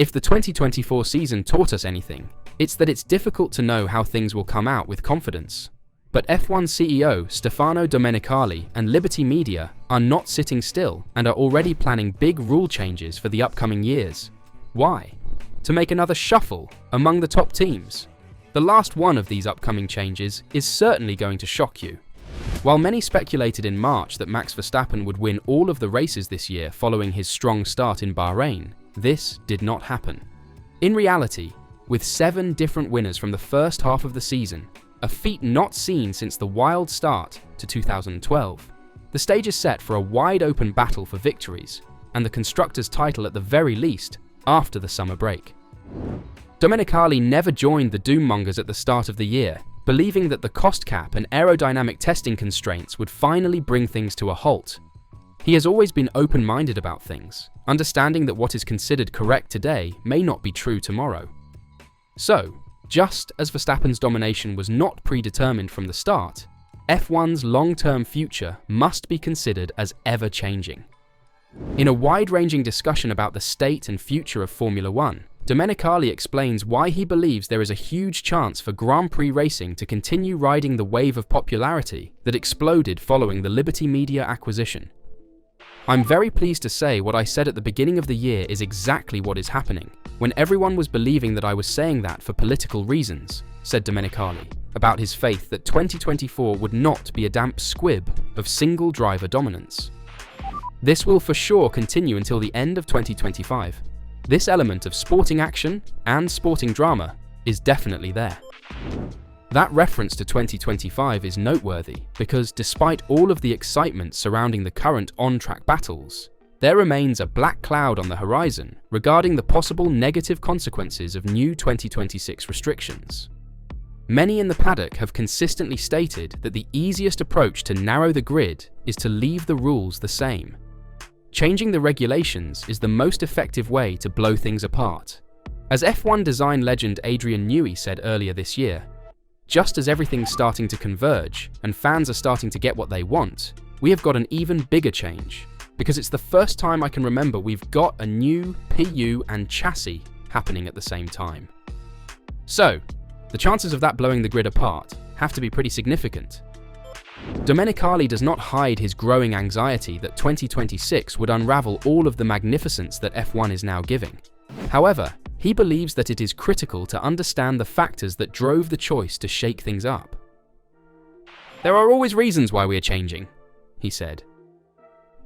If the 2024 season taught us anything, it's that it's difficult to know how things will come out with confidence. But F1 CEO Stefano Domenicali and Liberty Media are not sitting still and are already planning big rule changes for the upcoming years. Why? To make another shuffle among the top teams. The last one of these upcoming changes is certainly going to shock you. While many speculated in March that Max Verstappen would win all of the races this year following his strong start in Bahrain, this did not happen. In reality, with 7 different winners from the first half of the season, a feat not seen since the wild start to 2012, the stage is set for a wide-open battle for victories, and the constructors' title at the very least, after the summer break. Domenicali never joined the doommongers at the start of the year, believing that the cost cap and aerodynamic testing constraints would finally bring things to a halt. He has always been open-minded about things, understanding that what is considered correct today may not be true tomorrow. So, just as Verstappen's domination was not predetermined from the start, F1's long-term future must be considered as ever-changing. In a wide-ranging discussion about the state and future of Formula One, Domenicali explains why he believes there is a huge chance for Grand Prix racing to continue riding the wave of popularity that exploded following the Liberty Media acquisition. "I'm very pleased to say what I said at the beginning of the year is exactly what is happening, when everyone was believing that I was saying that for political reasons," said Domenicali, about his faith that 2024 would not be a damp squib of single-driver dominance. This will for sure continue until the end of 2025. This element of sporting action and sporting drama is definitely there. That reference to 2025 is noteworthy because despite all of the excitement surrounding the current on-track battles, there remains a black cloud on the horizon regarding the possible negative consequences of new 2026 restrictions. Many in the paddock have consistently stated that the easiest approach to narrow the grid is to leave the rules the same. Changing the regulations is the most effective way to blow things apart. As F1 design legend Adrian Newey said earlier this year, just as everything's starting to converge and fans are starting to get what they want, we have got an even bigger change, because it's the first time I can remember we've got a new PU and chassis happening at the same time. So, the chances of that blowing the grid apart have to be pretty significant. Domenicali does not hide his growing anxiety that 2026 would unravel all of the magnificence that F1 is now giving. However, he believes that it is critical to understand the factors that drove the choice to shake things up. "There are always reasons why we are changing," he said.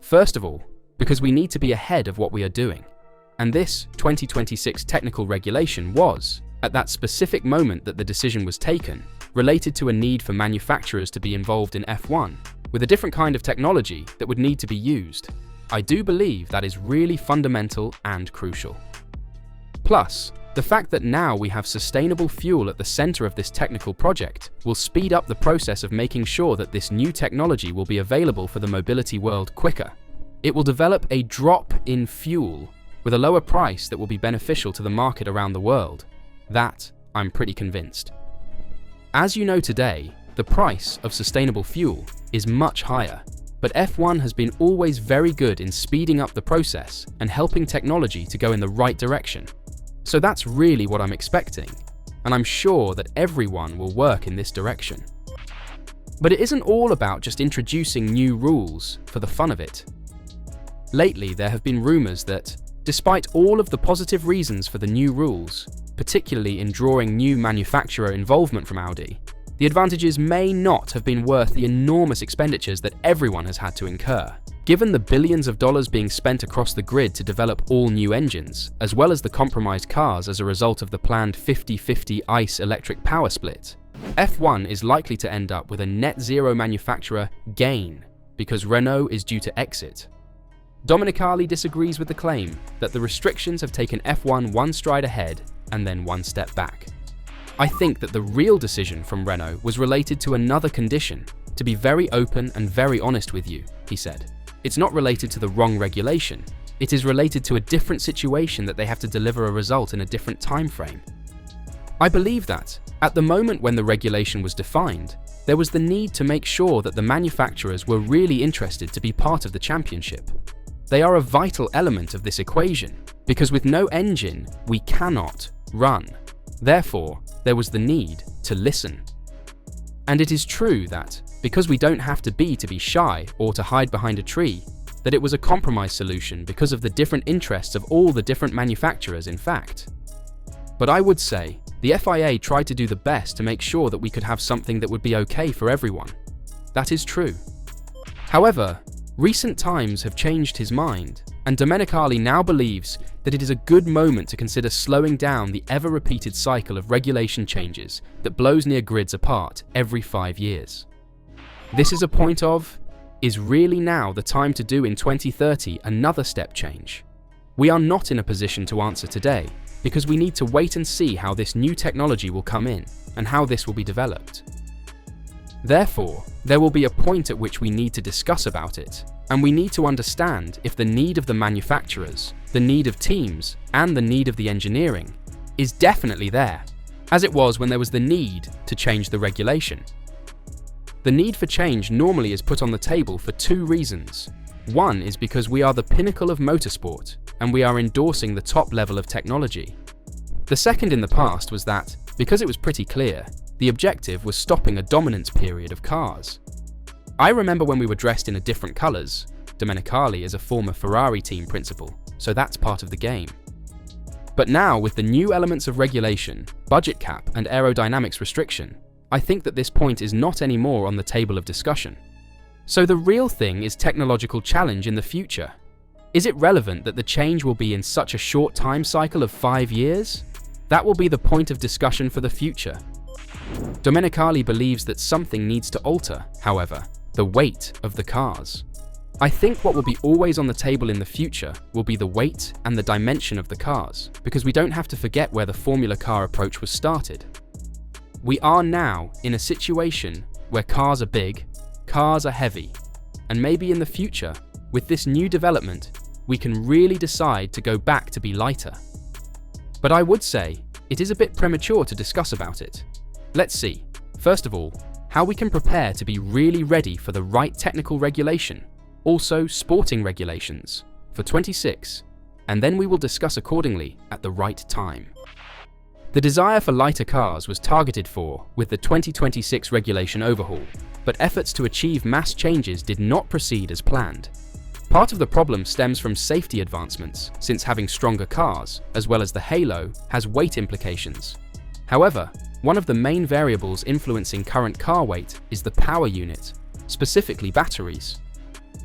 "First of all, because we need to be ahead of what we are doing. And this 2026 technical regulation was, at that specific moment that the decision was taken, related to a need for manufacturers to be involved in F1, with a different kind of technology that would need to be used. I do believe that is really fundamental and crucial. Plus, the fact that now we have sustainable fuel at the center of this technical project will speed up the process of making sure that this new technology will be available for the mobility world quicker. It will develop a drop in fuel with a lower price that will be beneficial to the market around the world. That, I'm pretty convinced. As you know today, the price of sustainable fuel is much higher, but F1 has been always very good in speeding up the process and helping technology to go in the right direction. So that's really what I'm expecting, and I'm sure that everyone will work in this direction. But it isn't all about just introducing new rules for the fun of it. Lately, there have been rumors that, despite all of the positive reasons for the new rules, particularly in drawing new manufacturer involvement from Audi, the advantages may not have been worth the enormous expenditures that everyone has had to incur. Given the billions of dollars being spent across the grid to develop all new engines, as well as the compromised cars as a result of the planned 50-50 ICE-electric power split, F1 is likely to end up with a net zero manufacturer gain because Renault is due to exit. Domenicali disagrees with the claim that the restrictions have taken F1 one stride ahead and then one step back. I think that the real decision from Renault was related to another condition. To be very open and very honest with you, he said. It's not related to the wrong regulation. It is related to a different situation that they have to deliver a result in a different time frame. I believe that, at the moment when the regulation was defined, there was the need to make sure that the manufacturers were really interested to be part of the championship. They are a vital element of this equation, because with no engine, we cannot run. Therefore, there was the need to listen. And it is true that, because we don't have to be shy or to hide behind a tree, that it was a compromise solution because of the different interests of all the different manufacturers, in fact. But I would say, the FIA tried to do the best to make sure that we could have something that would be okay for everyone. That is true. However, recent times have changed his mind, and Domenicali now believes that it is a good moment to consider slowing down the ever-repeated cycle of regulation changes that blows near grids apart every 5 years. This is a point of, is really now the time to do in 2030 another step change? We are not in a position to answer today, because we need to wait and see how this new technology will come in and how this will be developed. Therefore, there will be a point at which we need to discuss about it, and we need to understand if the need of the manufacturers, the need of teams, and the need of the engineering is definitely there, as it was when there was the need to change the regulation. The need for change normally is put on the table for 2 reasons. One is because we are the pinnacle of motorsport, and we are endorsing the top level of technology. The second in the past was that, because it was pretty clear, the objective was stopping a dominance period of cars. I remember when we were dressed in different colours. Domenicali is a former Ferrari team principal, so that's part of the game. But now, with the new elements of regulation, budget cap and aerodynamics restriction, I think that this point is not anymore on the table of discussion. So the real thing is technological challenge in the future. Is it relevant that the change will be in such a short time cycle of 5 years? That will be the point of discussion for the future. Domenicali believes that something needs to alter, however, the weight of the cars. I think what will be always on the table in the future will be the weight and the dimension of the cars, because we don't have to forget where the Formula Car approach was started. We are now in a situation where cars are big, cars are heavy, and maybe in the future, with this new development, we can really decide to go back to be lighter. But I would say, it is a bit premature to discuss about it. Let's see, first of all, how we can prepare to be really ready for the right technical regulation, also sporting regulations, for 26, and then we will discuss accordingly at the right time. The desire for lighter cars was targeted for with the 2026 regulation overhaul, but efforts to achieve mass changes did not proceed as planned. Part of the problem stems from safety advancements, since having stronger cars, as well as the halo, has weight implications. However, one of the main variables influencing current car weight is the power unit, specifically batteries.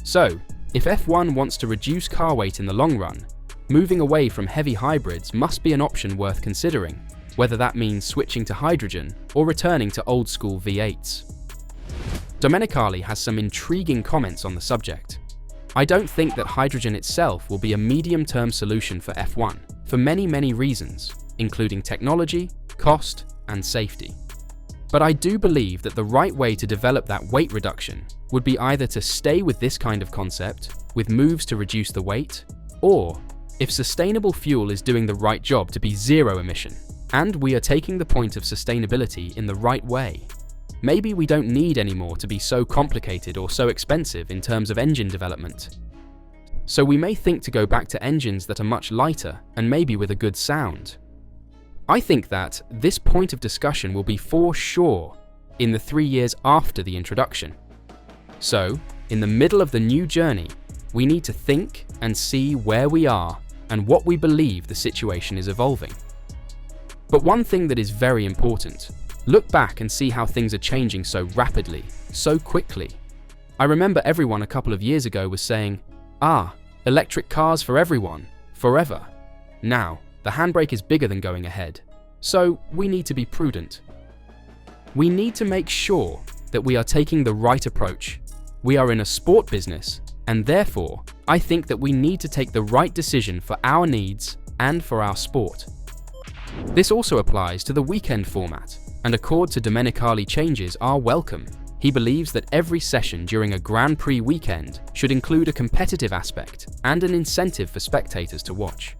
So, if F1 wants to reduce car weight in the long run, moving away from heavy hybrids must be an option worth considering, whether that means switching to hydrogen or returning to old-school V8s. Domenicali has some intriguing comments on the subject. I don't think that hydrogen itself will be a medium-term solution for F1, for many reasons, including technology, cost, and safety. But I do believe that the right way to develop that weight reduction would be either to stay with this kind of concept, with moves to reduce the weight, or, if sustainable fuel is doing the right job, to be zero emission, and we are taking the point of sustainability in the right way. Maybe we don't need anymore to be so complicated or so expensive in terms of engine development. So we may think to go back to engines that are much lighter and maybe with a good sound. I think that this point of discussion will be for sure in the 3 years after the introduction. So, in the middle of the new journey, we need to think and see where we are and what we believe the situation is evolving. But one thing that is very important, look back and see how things are changing so rapidly, so quickly. I remember everyone a couple of years ago was saying, electric cars for everyone, forever. Now, the handbrake is bigger than going ahead, so we need to be prudent. We need to make sure that we are taking the right approach. We are in a sport business, and therefore, I think that we need to take the right decision for our needs and for our sport. This also applies to the weekend format, and accord to Domenicali changes are welcome. He believes that every session during a Grand Prix weekend should include a competitive aspect and an incentive for spectators to watch.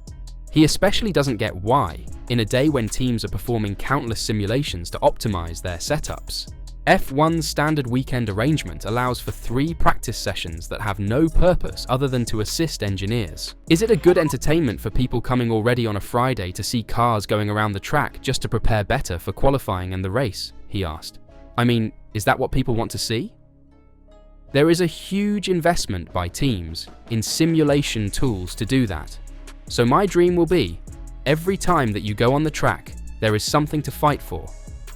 He especially doesn't get why, in a day when teams are performing countless simulations to optimize their setups, F1's standard weekend arrangement allows for 3 practice sessions that have no purpose other than to assist engineers. Is it a good entertainment for people coming already on a Friday to see cars going around the track just to prepare better for qualifying and the race? He asked. I mean, is that what people want to see? There is a huge investment by teams in simulation tools to do that. So my dream will be, every time that you go on the track, there is something to fight for.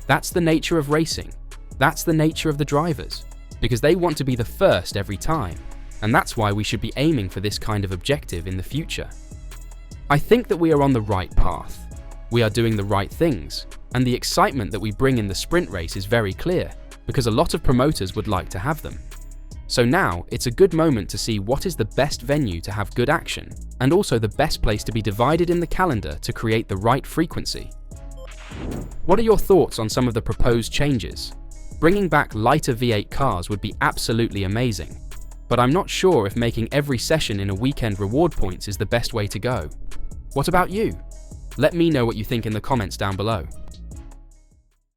That's the nature of racing. That's the nature of the drivers, because they want to be the first every time, and that's why we should be aiming for this kind of objective in the future. I think that we are on the right path. We are doing the right things, and the excitement that we bring in the sprint race is very clear, because a lot of promoters would like to have them. So now, it's a good moment to see what is the best venue to have good action, and also the best place to be divided in the calendar to create the right frequency. What are your thoughts on some of the proposed changes? Bringing back lighter V8 cars would be absolutely amazing, but I'm not sure if making every session in a weekend reward points is the best way to go. What about you? Let me know what you think in the comments down below.